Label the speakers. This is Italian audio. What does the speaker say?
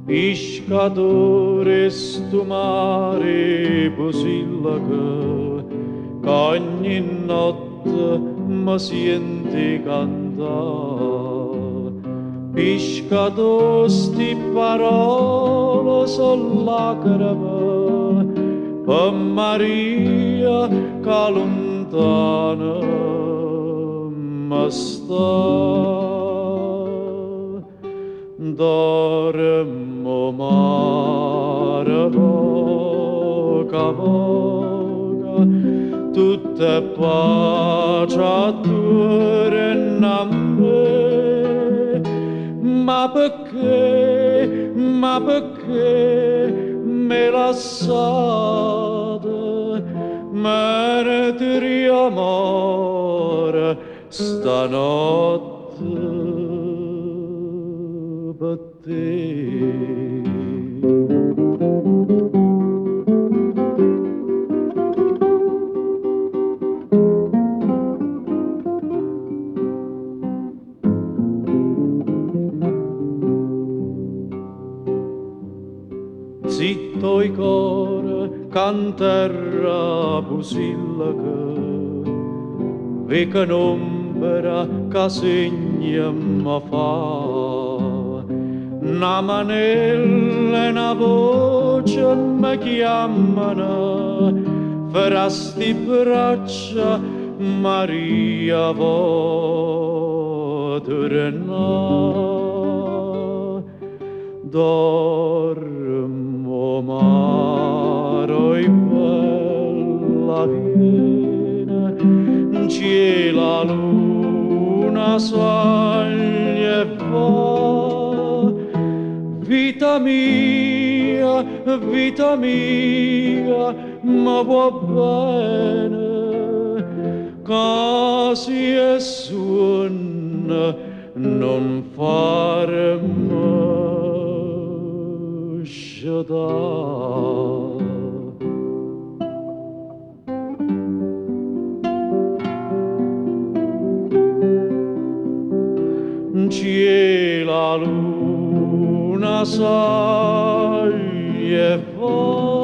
Speaker 1: Pescatore stu mare posillaca, che ogni notte mi sente cantare. Pescatore sti parole son lacrime, per Maria che lontana mi sta. Dormo mare poca poca, tutta pace attorno a me. Ma perché me lasciate, mentre amore stanotte per te. Zitto i cor canterra busillaca, ve che un'ombra che segna ma fa, una manella e una voce mi chiamano, fra sti braccia Maria vo tornare. Dormo maro e bella viene, c'è la luna soglia e va. Vita mia, ma va bene, casi e suona non fare sciadà. C'è la luna sai e va.